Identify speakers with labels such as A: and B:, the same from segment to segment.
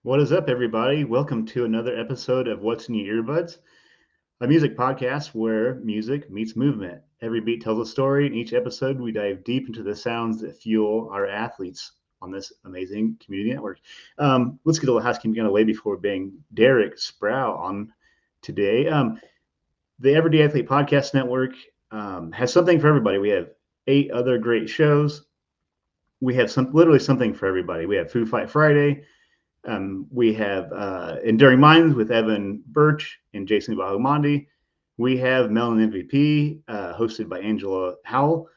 A: What is up, everybody? Welcome to another episode of What's in Your Earbuds, a music podcast where music meets movement. Every beat tells a story. In each episode, we dive deep into the sounds that fuel our athletes on this amazing community network. Let's get a little housekeeping out of the way before being Derek Sprau on today. The Everyday Athlete Podcast Network has something for everybody. We have 8 other great shows. We have literally something for everybody. We have Food Fight Friday. We have Enduring Minds with Evan Birch and Jason Bahumandi. We have Melon MVP, hosted by Angela Howell.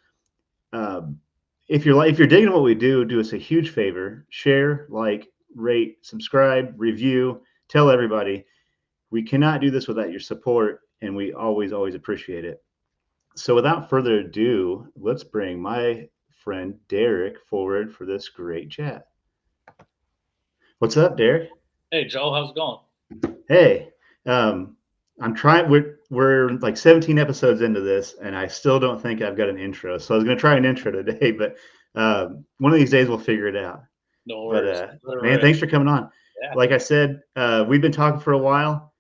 A: If you're digging what we do us a huge favor: share, like, rate, subscribe, review, tell everybody. We cannot do this without your support, and we always appreciate it. So, without further ado, let's bring my friend Derek forward for this great chat. What's up, Derek?
B: Hey, Joe, how's it going?
A: Hey, I'm trying. We're like 17 episodes into this, and I still don't think I've got an intro. So I was going to try an intro today, but one of these days we'll figure it out.
B: No
A: But
B: worries.
A: man, thanks for coming on.
B: Yeah.
A: Like I said, we've been talking for a while.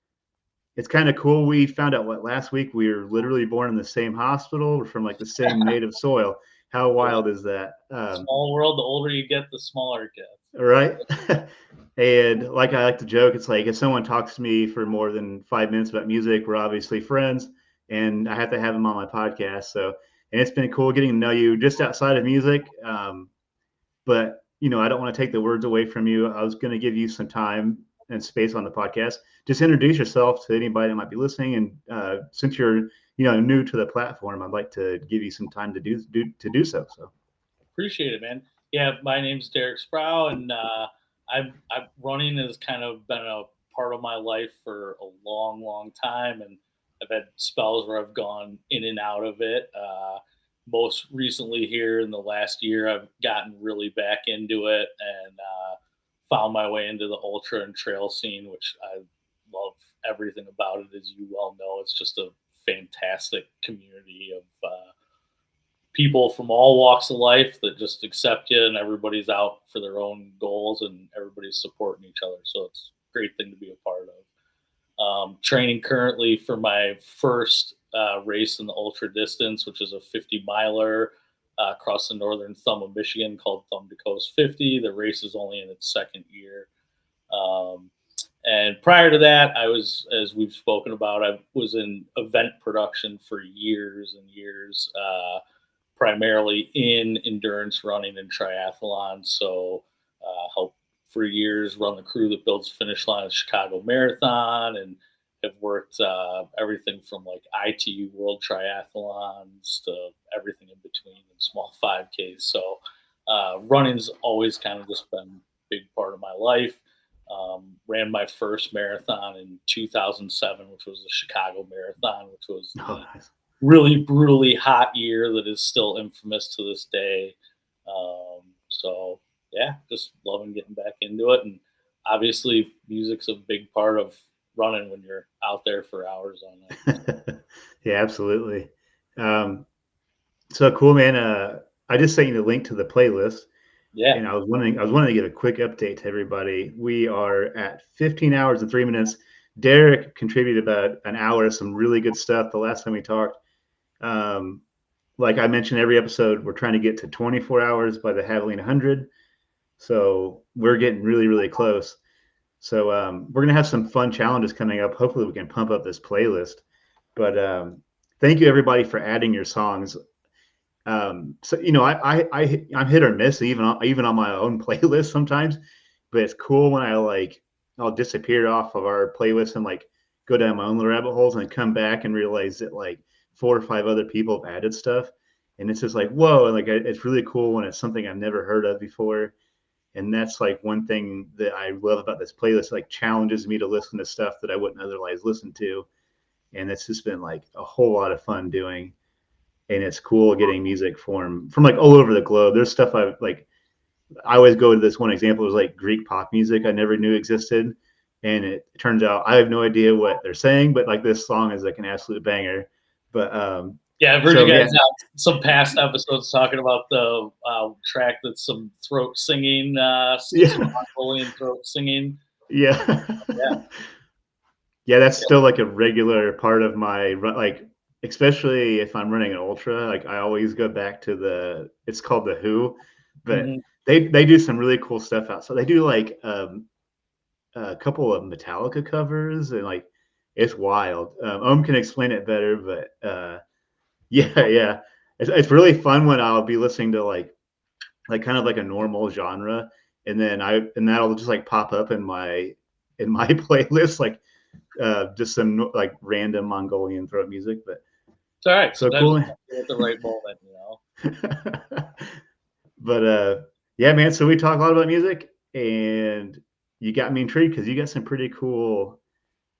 A: It's kind of cool. We found out last week we were literally born in the same hospital. We're from like the same native soil. How wild is that?
B: Small world. The older you get, the smaller it gets.
A: Right. And like I like to joke, it's like if someone talks to me for more than 5 minutes about music, we're obviously friends, and I have to have them on my podcast. So, and it's been cool getting to know you just outside of music. But I don't want to take the words away from you. I was going to give you some time and space on the podcast. Just introduce yourself to anybody that might be listening, and since you're new to the platform, I'd like to give you some time to do so. So
B: appreciate it, man. Yeah, my name's Derek Sprau, and I'm running has kind of been a part of my life for a long time, and I've had spells where I've gone in and out of it. Most recently, here in the last year, I've gotten really back into it and found my way into the ultra and trail scene, which I love everything about it. As you well know, it's just a fantastic community of people from all walks of life that just accept you, and everybody's out for their own goals, and everybody's supporting each other. So it's a great thing to be a part of. Training currently for my first race in the ultra distance, which is a 50 miler across the northern thumb of Michigan called Thumb to Coast 50. The race is only in its second year. And prior to that, I was, as we've spoken about, I was in event production for years and years, primarily in endurance running and triathlon. So helped for years run the crew that builds finish line of Chicago Marathon, and have worked everything from like ITU World Triathlons to everything in between and small 5Ks. So running's always kind of just been a big part of my life. Ran my first marathon in 2007, which was the Chicago Marathon, which was
A: nice.
B: Really brutally hot year that is still infamous to this day. So yeah, just loving getting back into it. And obviously music's a big part of running when you're out there for hours on
A: it. Yeah, absolutely. So cool, man. I just sent you the link to the playlist.
B: Yeah.
A: And I was wanting to give a quick update to everybody. We are at 15 hours and 3 minutes. Derek contributed about an hour of some really good stuff the last time we talked. Like I mentioned, every episode, we're trying to get to 24 hours by the Javelin 100. So we're getting really close. So we're going to have some fun challenges coming up. Hopefully we can pump up this playlist. But thank you, everybody, for adding your songs. So I'm hit or miss even on my own playlist sometimes, but it's cool when I'll disappear off of our playlist and like go down my own little rabbit holes and come back and realize that like 4 or 5 other people have added stuff, and it's just like whoa, and like it's really cool when it's something I've never heard of before. And that's like one thing that I love about this playlist, like challenges me to listen to stuff that I wouldn't otherwise listen to, and it's just been like a whole lot of fun doing. And it's cool getting music from like all over the globe. There's stuff I always go to this one example. It was like Greek pop music I never knew existed, and it turns out I have no idea what they're saying, but like this song is like an absolute banger. But
B: yeah, I've heard you guys have some past episodes talking about the track that's some throat singing, some Mongolian throat singing.
A: Yeah.
B: Yeah.
A: Yeah, that's
B: Yeah.
A: still like a regular part of my like, especially if I'm running an ultra, like I always go back to it's called the Who, but
B: Mhm.
A: they do some really cool stuff out. So they do like a couple of Metallica covers and like it's wild. Ohm can explain it better, but yeah, yeah, it's really fun when I'll be listening to like kind of like a normal genre, and then that'll just like pop up in my playlist like just some like random Mongolian throat music, but
B: It's all right.
A: so
B: Sometimes
A: cool.
B: it's at the right moment, you know.
A: But yeah, man. So we talk a lot about music, and you got me intrigued because you got some pretty cool.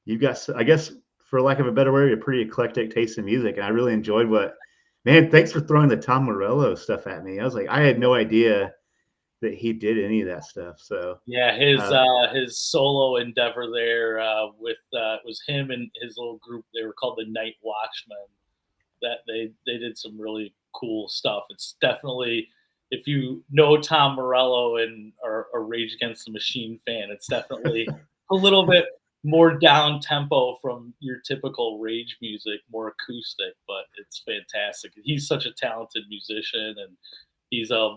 A: You've got, I guess, for lack of a better word, a pretty eclectic taste in music, and I really enjoyed what. Man, thanks for throwing the Tom Morello stuff at me. I was like, I had no idea that he did any of that stuff. So,
B: Yeah,
A: uh,
B: his solo endeavor there with it was him and his little group. They were called the Night Watchmen. That they did some really cool stuff. It's definitely, if you know Tom Morello and are a Rage Against the Machine fan, it's definitely a little bit more down tempo from your typical Rage music, more acoustic, but it's fantastic. He's such a talented musician, and he's a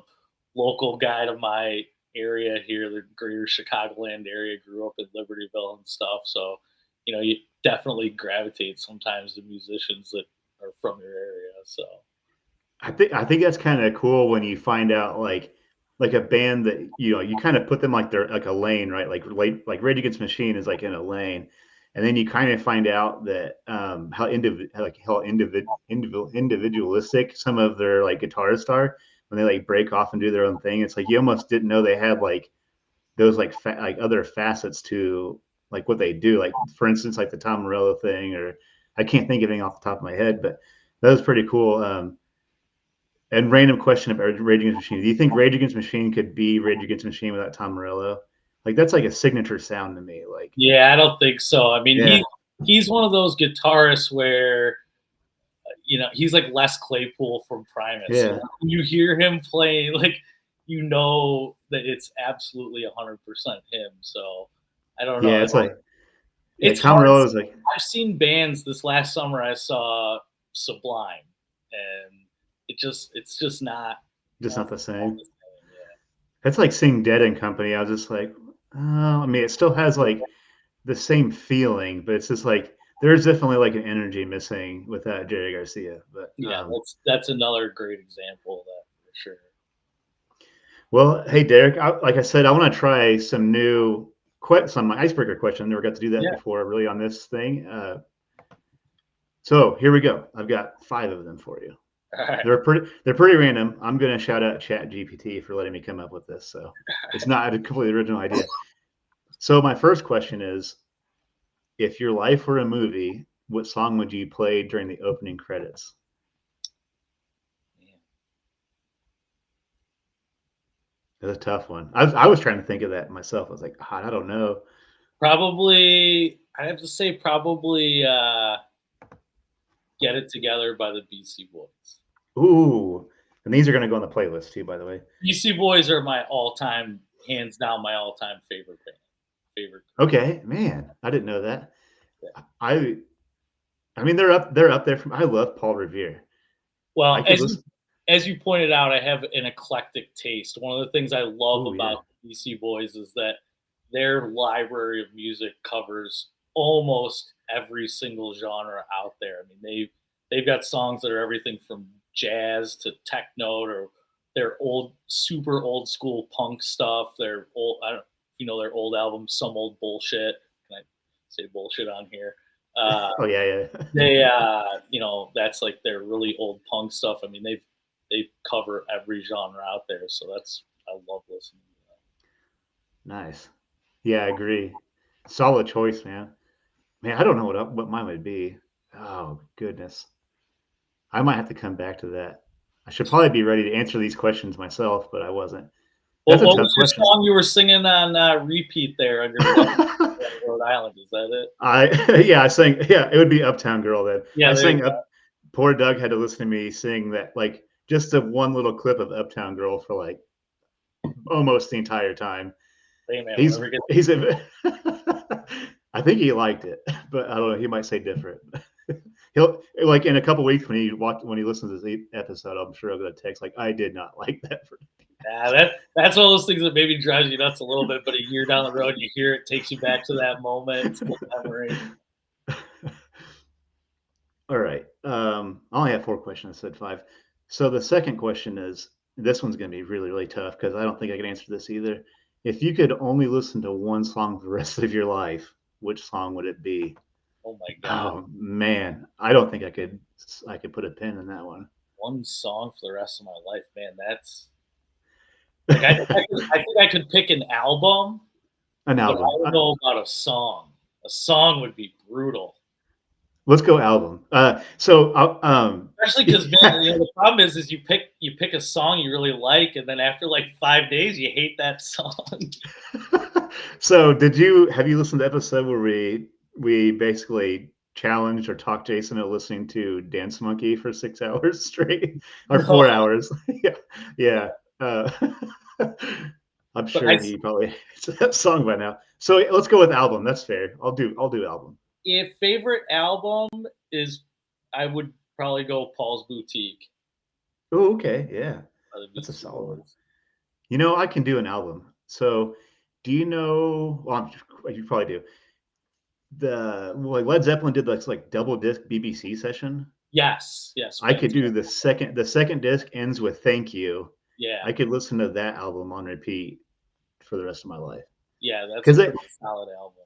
B: local guy to my area here, the greater Chicagoland area. Grew up in Libertyville and stuff, so you definitely gravitate sometimes to musicians that are from your area. So
A: I think that's kind of cool when you find out like a band that you kind of put them like they're like a lane, right? Like Rage Against the Machine is like in a lane, and then you kind of find out that how individualistic some of their like guitarists are when they like break off and do their own thing. It's like you almost didn't know they had like those like other facets to like what they do. Like for instance, like the Tom Morello thing, or I can't think of anything off the top of my head, but that was pretty cool. And random question about Rage Against the Machine. Do you think Rage Against the Machine could be Rage Against the Machine without Tom Morello? Like that's like a signature sound to me. Like
B: yeah, I don't think so. I mean,
A: yeah,
B: he's one of those guitarists where he's like Les Claypool from Primus.
A: yeah,
B: When you hear him play, like that it's absolutely 100% him. So I don't know.
A: yeah. It's like yeah,
B: It's
A: Tom
B: hard.
A: Morello is like
B: I've seen bands this last summer. I saw Sublime, and it's just
A: just not the
B: not
A: same.
B: the same. Yeah.
A: That's like seeing Dead and Company. I was just like, oh, I mean, it still has like the same feeling, but it's just like there's definitely like an energy missing without Jerry Garcia. But
B: Yeah, that's another great example of that for sure.
A: well, hey Derek, like I said, I want to try some some icebreaker question. I never got to do that
B: Yeah.
A: before, really, on this thing. So here we go. I've got 5 of them for you.
B: All right.
A: They're pretty random. I'm gonna shout out Chat GPT for letting me come up with this. So it's not a completely original idea. So my first question is, if your life were a movie, what song would you play during the opening credits? That's a tough one. I was trying to think of that myself. I was like, I don't know.
B: Probably, I have to say, probably "Get It Together" by the Beastie Boys.
A: Ooh, and these are gonna go on the playlist too, by the way.
B: Beastie Boys are my all-time, hands down, my all-time favorite band. Favorite group.
A: Okay, man, I didn't know that.
B: Yeah.
A: I I mean they're up there from I love Paul Revere. I
B: Well,
A: could listen.
B: as you pointed out, I have an eclectic taste. One of the things I love
A: Oh yeah.
B: about the BC Boys is that their library of music covers almost every single genre out there. I mean, they've got songs that are everything from jazz to techno or their super old school punk stuff. Their old, I don't know if you know their old album, Some Old Bullshit. Can I say bullshit on here?
A: Oh yeah, yeah.
B: They that's like their really old punk stuff. I mean, they cover every genre out there, so that's I love listening to
A: Nice. Yeah, I agree. Solid choice, man. Man, I don't know what mine would be. Oh goodness, I might have to come back to that. I should probably be ready to answer these questions myself, but I wasn't. That's a
B: what
A: tough
B: was your
A: question.
B: song you were singing on repeat there on your way to Rhode Island? Is that it?
A: I sang. Yeah, it would be Uptown Girl then.
B: Yeah,
A: I
B: there you
A: sang up. Poor Doug had to listen to me sing that like just a one little clip of Uptown Girl for like almost the entire time.
B: Hey man,
A: He's
B: whenever it
A: he's a. I think he liked it, but I don't know. He might say different. He'll like in a couple weeks when he listens to this episode, I'm sure he'll get a text like, "I did not like that."
B: that's one of those things that maybe drives you nuts a little bit, but a year down the road, you hear it, takes you back to that moment, to that memory.
A: All right. I only have 4 questions. I said 5. So the second question is this one's going to be really, really tough because I don't think I can answer this either. If you could only listen to one song for the rest of your life, which song would it be?
B: Oh my god!
A: Oh man, I don't think I could. I could put a pin in that one.
B: One song for the rest of my life, man. That's like I think I could pick an album,
A: An
B: but I
A: album.
B: don't know about a song. A song would be brutal.
A: Let's go album. So
B: Especially because man, the problem is you pick a song you really like, and then after like 5 days, you hate that song.
A: So have you listened to the episode where we basically challenged or talked Jason into listening to Dance Monkey for 6 hours straight or
B: No,
A: 4 hours? Yeah, yeah. Uh, I'm
B: but
A: sure he probably hates that song by now. So let's go with album. That's fair. I'll do album.
B: if favorite album is, I would probably go Paul's Boutique
A: Oh, okay, yeah,
B: by the
A: that's a
B: Beastie
A: solid one.
B: Boys.
A: I can do an album. So, do you know? Well, you probably do. Led Zeppelin did this like double disc BBC session.
B: Yes, yes,
A: I could do
B: fantastic.
A: the second disc ends with "Thank You."
B: Yeah,
A: I could listen to that album on repeat for the rest of my life
B: yeah, that's a
A: because
B: pretty solid album.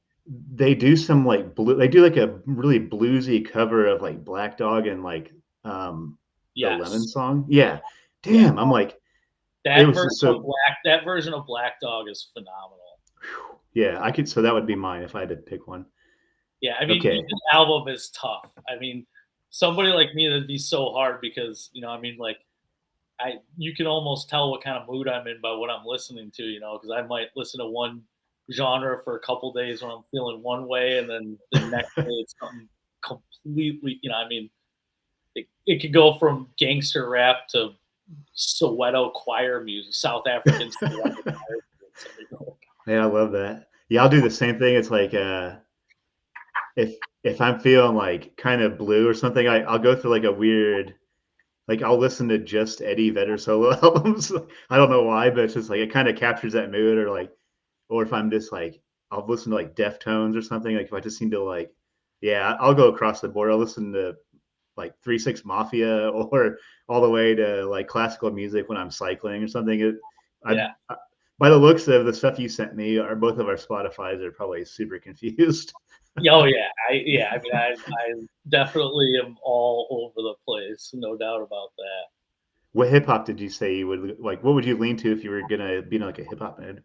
A: they do some like blue. They do like a really bluesy cover of like Black Dog and like the Lemon
B: Yes,
A: song. Yeah,
B: yeah.
A: damn. I'm like it
B: That
A: was
B: version
A: just
B: of
A: so.
B: Black Dog is phenomenal.
A: Yeah, I could. So that would be mine if I had to pick one.
B: Yeah, I mean,
A: Okay.
B: even album is tough. I mean, somebody like me that'd be so hard because I mean, like I you can almost tell what kind of mood I'm in by what I'm listening to, because I might listen to one genre for a couple days when I'm feeling one way, and then the next day it's something completely, I mean, it could go from gangster rap to Soweto choir music, South African Soweto choir music.
A: Yeah, I love that. Yeah, I'll do the same thing. It's like if I'm feeling like kind of blue or something, I'll go through like a weird like I'll listen to just Eddie Vedder solo albums. I don't know why, but it's just like it kind of captures that mood or if I'm just like I'll listen to like Deftones or something. Like if I just seem to like yeah, I'll go across the board. I'll listen to like 3 6 Mafia or all the way to like classical music when I'm cycling or something.
B: Yeah.
A: I by the looks of the stuff you sent me, are both of our Spotify's are probably super confused.
B: Oh yeah, I mean, I definitely am all over the place, no doubt about that.
A: What hip hop did you say you would like? What would you lean to if you were gonna be in like a hip hop band?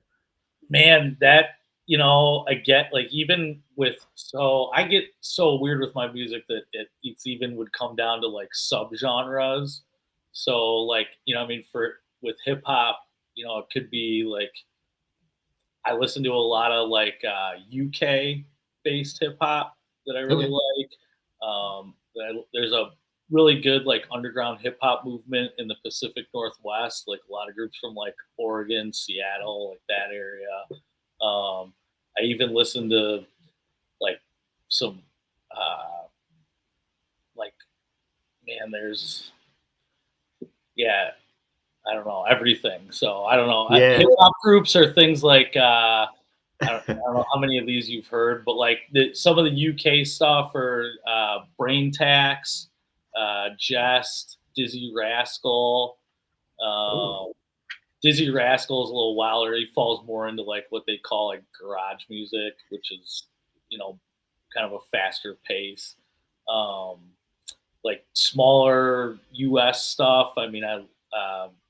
B: Man, I get like even with so I get so weird with my music that it's even would come down to like subgenres. So like, I mean for with hip hop, it could be like I listen to a lot of like UK based hip hop that I really
A: Okay.
B: like. There's a really good like underground hip hop movement in the Pacific Northwest, like a lot of groups from like Oregon, Seattle, like that area. I even listen to like some like man, there's yeah, I don't know everything. So I don't know.
A: Yeah.
B: Hip hop groups are things like I don't know how many of these you've heard, but like some of the UK stuff are Brain Tax, Jest, Dizzy Rascal.
A: Oh.
B: Uh, Dizzy Rascal is a little wilder. He falls more into like what they call like garage music, which is kind of a faster pace. Um, like smaller US stuff. I mean,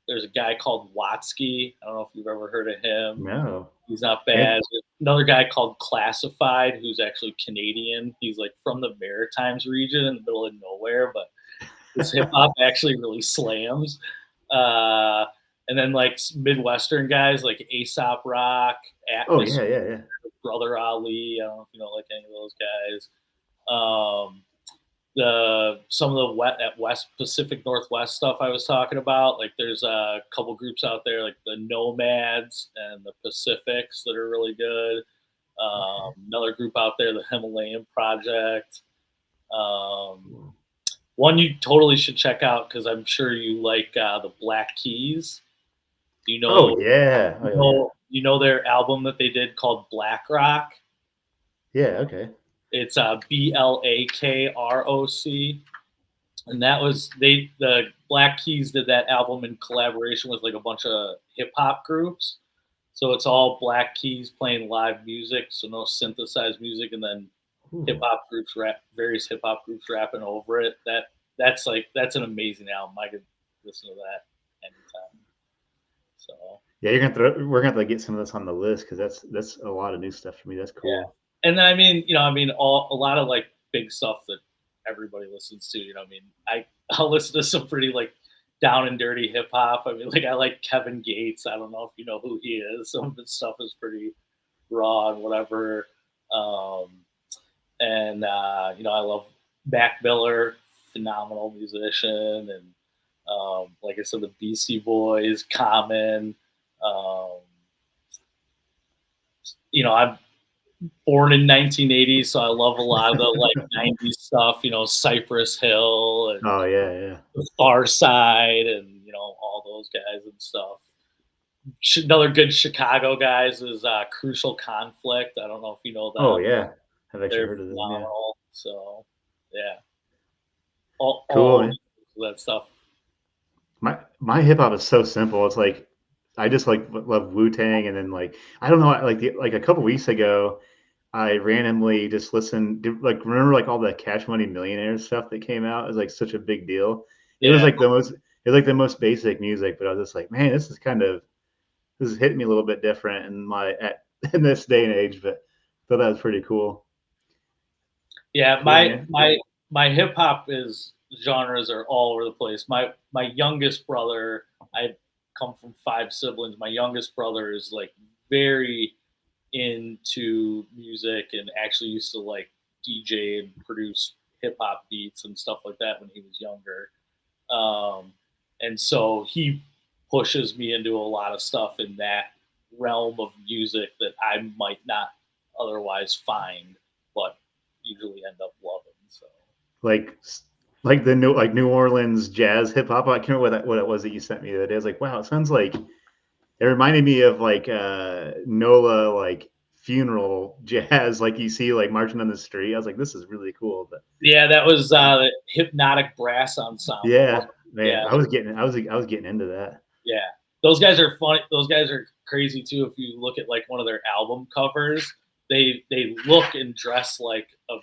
B: there's a guy called Watsky. I don't know if you've ever heard of him.
A: No.
B: He's not
A: And
B: bad. Another guy called Classified, who's actually Canadian. He's like from the Maritimes region in the middle of nowhere, but his hip hop actually really slams. Uh, and then like Midwestern guys like Aesop Rock,
A: oh
B: Atmosphere,
A: yeah, yeah, yeah.
B: Brother Ali. I don't know if you know like any of those guys. Um, some of the West Pacific Northwest stuff I was talking about. Like there's a couple groups out there like the Nomads and the Pacifics that are really good. Another group out there, the Himalayan Project. One you totally should check out because I'm sure you like the Black Keys. Do you know?
A: Oh yeah.
B: You know their album that they did called Black Rock.
A: Yeah. Okay.
B: It's BLAKROC, and that was the Black Keys did that album in collaboration with like a bunch of hip hop groups. So it's all Black Keys playing live music, so no synthesized music, and then various hip hop groups rapping over it. That's an amazing album. I could listen to that anytime. So
A: yeah, we're gonna have to get some of this on the list because that's a lot of new stuff for me. That's cool.
B: Yeah. And then a lot of like big stuff that everybody listens to. I'll listen to some pretty like down and dirty hip hop. I mean, like I like Kevin Gates. I don't know if you know who he is. Some of his stuff is pretty raw and whatever. I love Mac Miller, phenomenal musician, and like I said, the Beastie Boys, Common. I'm born in 1980, so I love a lot of the like 90s stuff. Cypress Hill and
A: Oh yeah.
B: The Far Side, and all those guys and stuff. Another good Chicago guys is Crucial Conflict. I don't know if you know them.
A: Oh yeah, I've actually
B: They're
A: heard of them.
B: phenomenal. Yeah. So yeah,
A: Cool,
B: all
A: man.
B: that stuff.
A: My hip hop is so simple. It's like I just like love Wu-Tang, and then like I don't know, like a couple weeks ago, I randomly just listened. Remember like all the Cash Money Millionaires stuff that came out? It was like such a big deal. It was like the most basic music, but I was just like, man, this is hitting me a little bit different in this day and age. But thought that was pretty cool.
B: Yeah,
A: Cool,
B: my hip hop genres are all over the place. My youngest brother, I come from 5 siblings. My youngest brother is like very into music and actually used to like DJ and produce hip hop beats and stuff like that when he was younger. And so he pushes me into a lot of stuff in that realm of music that I might not otherwise find, but usually end up loving. So
A: like the New Orleans jazz hip hop. I can't remember what it was that you sent me the other day. I was like, wow, it sounds like it reminded me of like NOLA like funeral jazz, like you see like marching on the street. I was like, this is really cool. But
B: yeah, that was the Hypnotic Brass Ensemble.
A: yeah, man,
B: Yeah,
A: I was getting into that.
B: yeah. Those guys are funny. Those guys are crazy too. If you look at like one of their album covers, they look and dress like a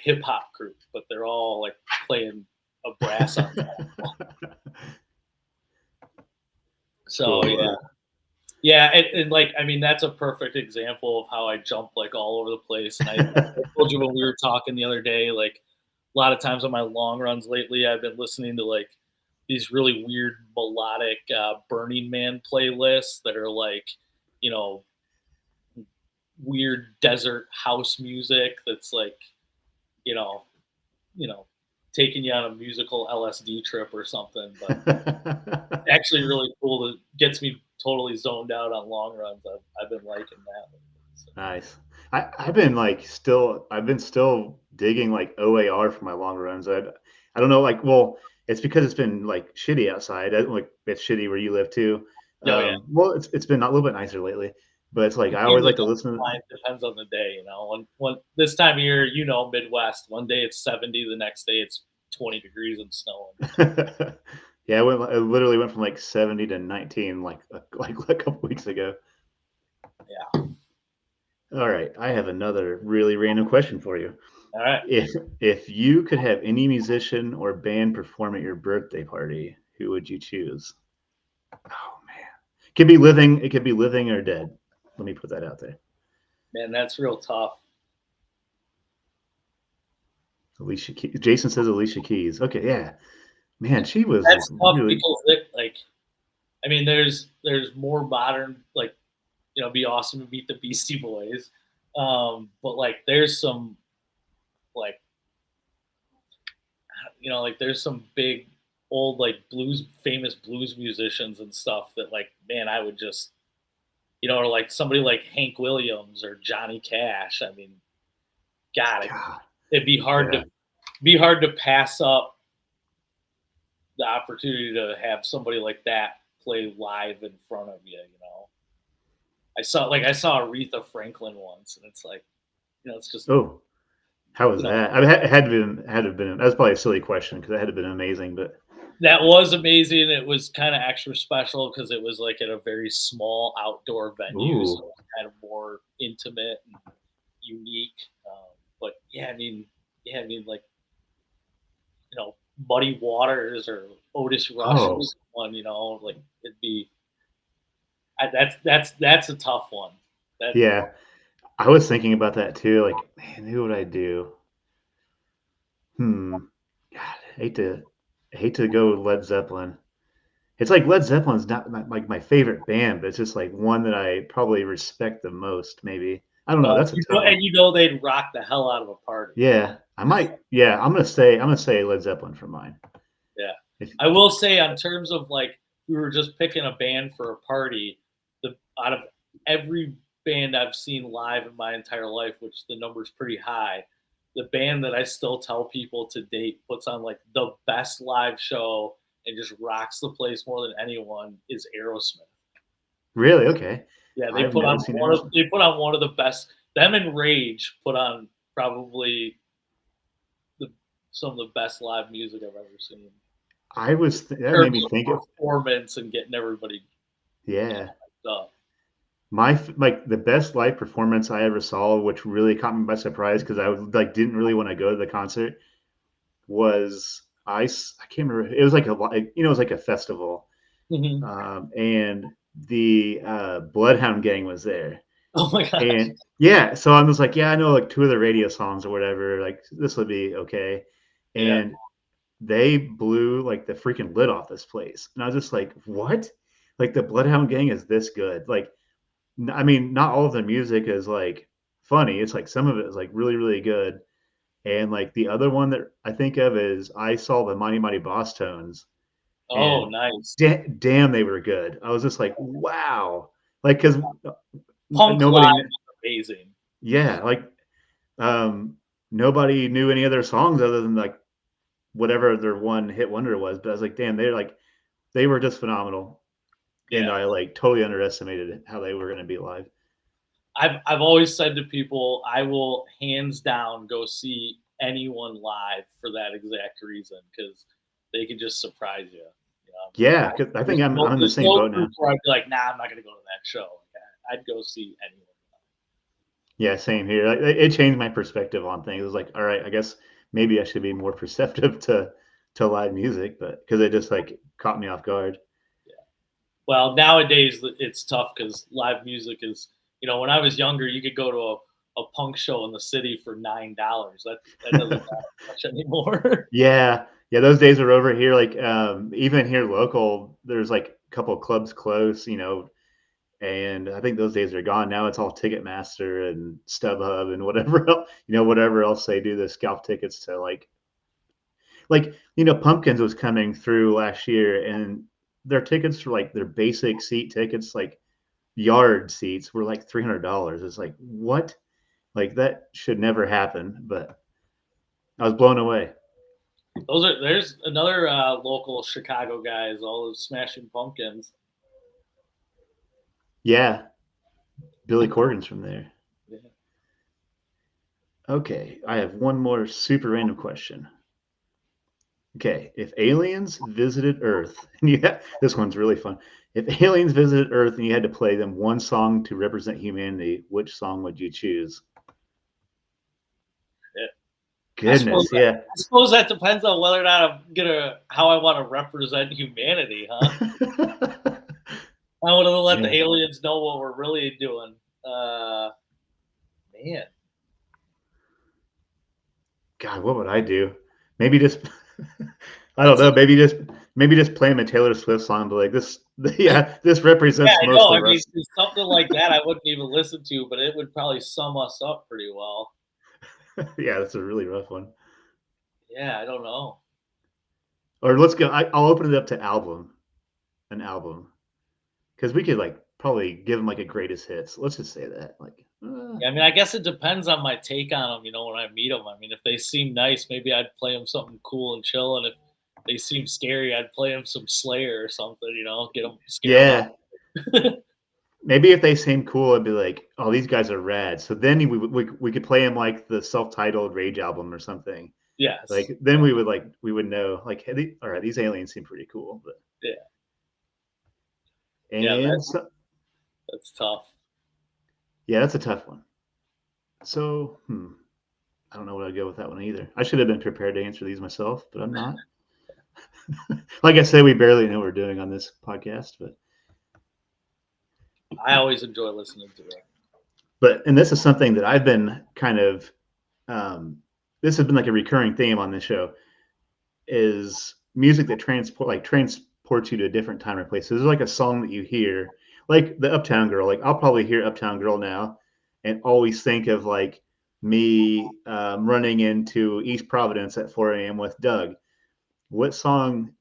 B: hip hop group, but they're all like playing a brass ensemble. So
A: Cool.
B: yeah, and like I mean that's a perfect example of how I jump like all over the place. And I told you when we were talking the other day, like a lot of times on my long runs lately, I've been listening to like these really weird melodic Burning Man playlists that are like, weird desert house music that's like, you know, taking you on a musical LSD trip or something. But actually really cool. It gets me totally zoned out on long runs. I've been liking that. So.
A: Nice. I've been still digging like OAR for my long runs. I don't know, like, well, it's because it's been like shitty outside. Like it's shitty where you live too.
B: Oh yeah.
A: Well, it's been a little bit nicer lately, but it's like I always like to listen.
B: Depends on the day, When this time of year, Midwest. One day it's 70, the next day it's 20 degrees and snowing.
A: Yeah, I literally went from like 70 to 19 like a couple weeks ago.
B: Yeah.
A: All right, I have another really random question for you.
B: All right.
A: If you could have any musician or band perform at your birthday party, who would you choose? Oh man, it could be living or dead. Let me put that out there.
B: Man, that's real tough.
A: Alicia Keys. Jason says Alicia Keys. Okay, yeah, man, she was.
B: That's tough
A: really...
B: because I mean, there's more modern it'd be awesome to meet the Beastie Boys, but like there's some like like there's some big old like famous blues musicians and stuff that like, man, I would just, or like somebody like Hank Williams or Johnny Cash. I mean, God,
A: God,
B: it'd be hard
A: yeah.
B: to pass up the opportunity to have somebody like that play live in front of you. I saw Aretha Franklin once, and it's like, it's just,
A: Oh, how was
B: you know,
A: that? I mean, it had to have been. That was probably a silly question because it had to have been amazing, but
B: that was amazing. It was kind of extra special because it was like at a very small outdoor venue, so it
A: ooh,
B: was kind of more intimate and unique. But like Muddy Waters or Otis Rush
A: oh,
B: was one. Like it'd be that's a tough one. That
A: yeah. I was thinking about that too. Like, man, who would I do? Hmm. God, I hate to go Led Zeppelin. It's like Led Zeppelin's not like my favorite band, but it's just like one that I probably respect the most. Maybe I don't know. That's a tough one.
B: and they'd rock the hell out of a party.
A: Yeah, I might. Yeah, I'm gonna say Led Zeppelin for mine.
B: Yeah.
A: If,
B: I will say on terms of like we were just picking a band for a party, the out of every band I've seen live in my entire life, which the number's pretty high, the band that I still tell people to date puts on like the best live show and just rocks the place more than anyone is Aerosmith.
A: really? Okay.
B: Yeah,
A: I've never seen Aerosmith.
B: they put on one of the best. Them and Rage put on probably the some of the best live music I've ever seen.
A: That made
B: Terms
A: me
B: of
A: think of,
B: performance and getting everybody
A: yeah.
B: up.
A: Like the best live performance I ever saw, which really caught me by surprise because I was like didn't really want to go to the concert, was I can't remember. It was like it was like a festival,
B: Mhm.
A: and the Bloodhound Gang was there,
B: Oh my gosh.
A: and yeah, so I was like, yeah, I know like two of the radio songs or whatever. Like this would be okay,
B: Yeah.
A: and they blew like the freaking lid off this place, and I was just like, what? Like the Bloodhound Gang is this good? Like I mean, not all of the music is like funny. It's like some of it is like really, really good. And like the other one that I think of is I saw the Mighty Mighty Boss Tones,
B: Oh,
A: and
B: nice.
A: damn, they were good. I was just like, wow, like because
B: Punk Live
A: nobody,
B: is amazing.
A: yeah, like um, nobody knew any other songs other than like whatever their one hit wonder was. But I was like, damn, they were just phenomenal, and
B: Yeah.
A: I like totally underestimated how they were going to be live.
B: I've always said to people, I will hands down go see anyone live for that exact reason because they can just surprise you.
A: Yeah, 'cause I think I'm in the
B: There's
A: same
B: no
A: boat
B: group
A: now.
B: where I'd be like, nah, I'm not gonna go to that show. Like, I'd go see anyone.
A: Yeah, same here. Like, it changed my perspective on things. It was like, all right, I guess maybe I should be more perceptive to live music, but because it just like caught me off guard.
B: Yeah. Well, nowadays it's tough because live music is. When I was younger, you could go to a punk show in the city for $9. That doesn't happen much anymore.
A: Yeah, yeah, those days are over here. Like even here local, there's like a couple of clubs close, and I think those days are gone. Now it's all Ticketmaster and StubHub and whatever else, whatever else they do the scalp tickets to Pumpkins was coming through last year, and their tickets for like their basic seat tickets, like yard seats, were like $300. It's like what? Like that should never happen. But I was blown away.
B: There's another local Chicago guys, all those Smashing Pumpkins.
A: Yeah, Billy Corgan's from there.
B: Yeah.
A: Okay, I have one more super random question. Okay, if aliens visited Earth, and this one's really fun. If aliens visited Earth and you had to play them one song to represent humanity, which song would you choose?
B: Yeah.
A: Goodness, yeah.
B: I suppose that depends on whether or not how I want to represent humanity, huh? I want to let the
A: Yeah.
B: aliens know what we're really doing. Man,
A: God, what would I do? Maybe just I don't
B: that's
A: know. Maybe just play him a Taylor Swift song, but like this, yeah, this
B: yeah,
A: represents
B: I know.
A: most
B: I
A: of
B: mean,
A: us.
B: something like that I wouldn't even listen to, but it would probably sum us up pretty well.
A: Yeah, that's a really rough one.
B: Yeah, I don't know.
A: Or let's go. I'll open it up to an album, because we could like probably give them like a greatest hits. Let's just say that. Like,
B: Yeah, I mean, I guess it depends on my take on them. When I meet them. I mean, if they seem nice, maybe I'd play them something cool and chill, and if they seem scary, I'd play them some Slayer or something. Scare them
A: yeah,
B: off.
A: maybe if they seem cool, I'd be like, oh, these guys are rad. So then we could play them like the self-titled Rage album or something.
B: Yes.
A: Like then we would know like, hey, all right, these aliens seem pretty cool. But
B: Yeah. Yeah.
A: and so,
B: That's tough.
A: yeah, that's a tough one. So I don't know what I'd go with that one either. I should have been prepared to answer these myself, but I'm not. Like I said, we barely know what we're doing on this podcast,
B: I always enjoy listening to it.
A: and this is something that I've been kind of this has been like a recurring theme on this show, is music that transports you to a different time or place. So there's like a song that you hear, like the Uptown Girl. Like I'll probably hear Uptown Girl now and always think of like me running into East Providence at 4 a.m. with Doug. What song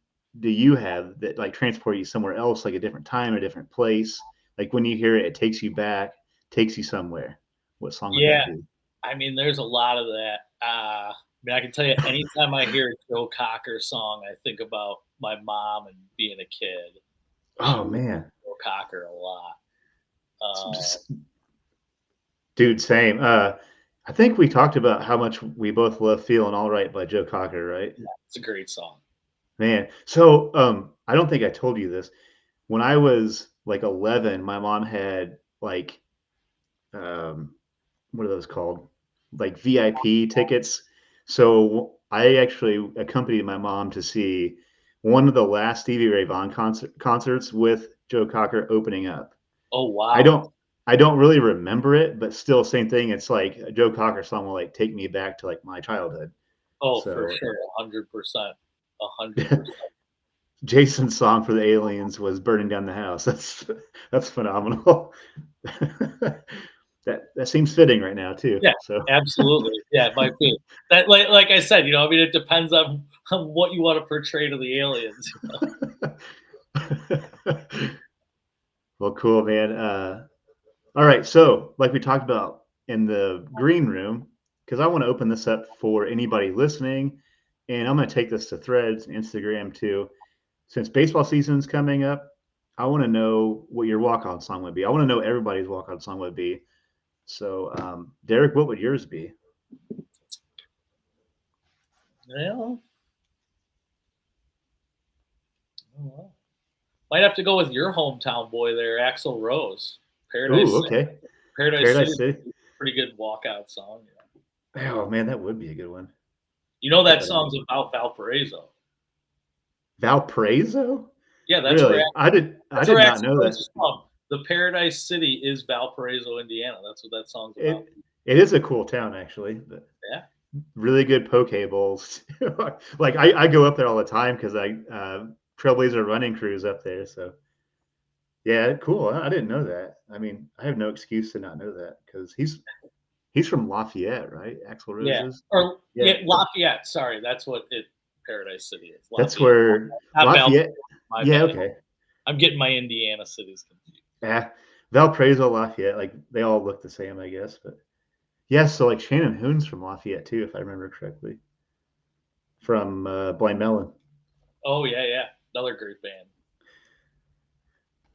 A: do you have that like transport you somewhere else, like a different time, a different place? Like when you hear it, it takes you back, takes you somewhere. What song would that
B: Yeah.
A: be?
B: I mean, there's a lot of that. I mean, I can tell you, anytime I hear a Joe Cocker song, I think about my mom and being a kid. She
A: Oh
B: was
A: man,
B: Joe Cocker a lot. Uh,
A: dude, same. I think we talked about how much we both love "Feeling All Right" by Joe Cocker, right?
B: yeah, it's a great song.
A: Man, so I don't think I told you this. When I was like 11, my mom had like um, what are those called? Like VIP tickets. So I actually accompanied my mom to see one of the last Stevie Ray Vaughan concerts with Joe Cocker opening up.
B: Oh
A: I
B: wow.
A: don't I don't really remember it, but still same thing. It's like a Joe Cocker song will like take me back to like my childhood.
B: Oh, for
A: So
B: sure, 100%, 100%.
A: Jason's song for the aliens was "Burning Down the House." That's phenomenal. That seems fitting right now too.
B: Yeah,
A: So
B: absolutely. Yeah, it might be. That like I said, I mean, it depends on what you want to portray to the aliens.
A: well, cool, man. All right, so like we talked about in the green room, because I want to open this up for anybody listening, and I'm going to take this to Threads, Instagram too. Since baseball season's coming up, I want to know what your walk-on song would be. I want to know everybody's walk-on song would be. So, Derek, what would yours be?
B: Well, well, might have to go with your hometown boy there, Axl Rose.
A: Ooh,
B: Paradise City.
A: okay.
B: Paradise City
A: Paradise
B: is
A: City.
B: a pretty good walkout song.
A: Oh man, that would be a good one. Put
B: That
A: that in.
B: song's about Valparaiso.
A: Valparaiso?
B: Yeah,
A: Really? I
B: that's
A: did
B: where
A: not
B: Axl
A: know
B: Rose
A: that.
B: is from. The Paradise City is Valparaiso, Indiana. That's what that song's about.
A: It is a cool town actually. But
B: Yeah.
A: really good poke bowls. Like I go up there all the time because I Trailblazer running crews up there. So yeah, cool. I didn't know that. I mean, I have no excuse to not know that because he's from Lafayette, right? Axl Rose
B: Yeah.
A: is.
B: Or
A: Yeah,
B: yeah, Lafayette. Sorry, that's what Paradise City is.
A: that's
B: Lafayette.
A: where
B: Not Valparaiso.
A: Lafayette.
B: My
A: Yeah,
B: bad.
A: okay.
B: I'm getting my Indiana cities confused.
A: Yeah, Valparaiso, Lafayette, like they all look the same, I guess. But yeah, so like Shannon Hoon's from Lafayette too, if I remember correctly, from Blind Melon.
B: Oh yeah, yeah. Another great band.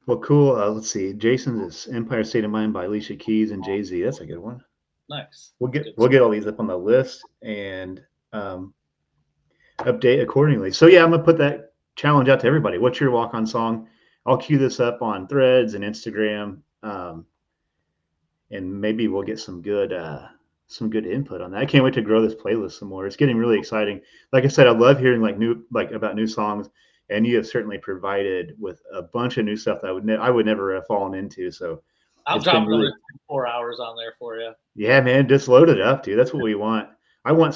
A: Well, cool. Let's see. Jason's is Empire State of Mind by Alicia Keys and Jay Z. That's a good one.
B: Nice.
A: We'll
B: That's
A: get
B: good
A: we'll
B: stuff.
A: get all these up on the list and um, update accordingly. So yeah, I'm gonna put that challenge out to everybody. What's your walk on song? I'll cue this up on Threads and Instagram, and maybe we'll get some good input on that. I can't wait to grow this playlist some more. It's getting really exciting. Like I said, I love hearing like about new songs, and you have certainly provided with a bunch of new stuff that I would never have fallen into. So
B: I'll
A: it's been
B: drop
A: really
B: another 4 hours on there for you.
A: yeah, man. Just load it up, dude. That's what we want.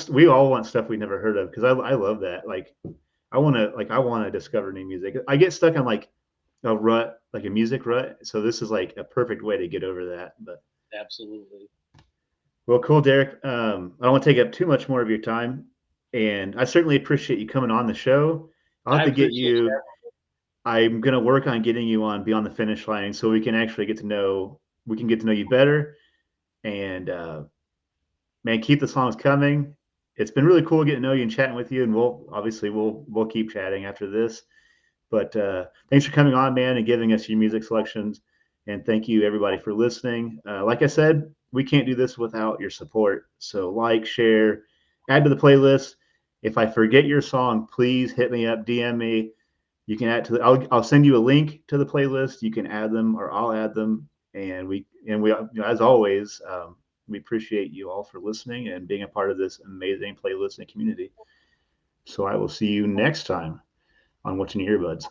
A: We all want stuff we never heard of because I love that. Like I want to discover new music. I get stuck on like a rut, like a music rut. So this is like a perfect way to get over that. But
B: Absolutely.
A: well, cool, Derek. I don't want to take up too much more of your time, and I certainly appreciate you coming on the show. I'll have
B: I
A: to get
B: appreciate
A: you.
B: that.
A: I'm gonna work on getting you on Beyond the Finish Line so we can actually get to know. We can get to know you better, and man, keep the songs coming. It's been really cool getting to know you and chatting with you, and we'll keep chatting after this. But thanks for coming on, man, and giving us your music selections. And thank you, everybody, for listening. Like I said, we can't do this without your support. So like, share, add to the playlist. If I forget your song, please hit me up, DM me. You can add to the. I'll send you a link to the playlist. You can add them, or I'll add them. And we as always, we appreciate you all for listening and being a part of this amazing playlist and community. So I will see you next time on What's in Your Earbuds.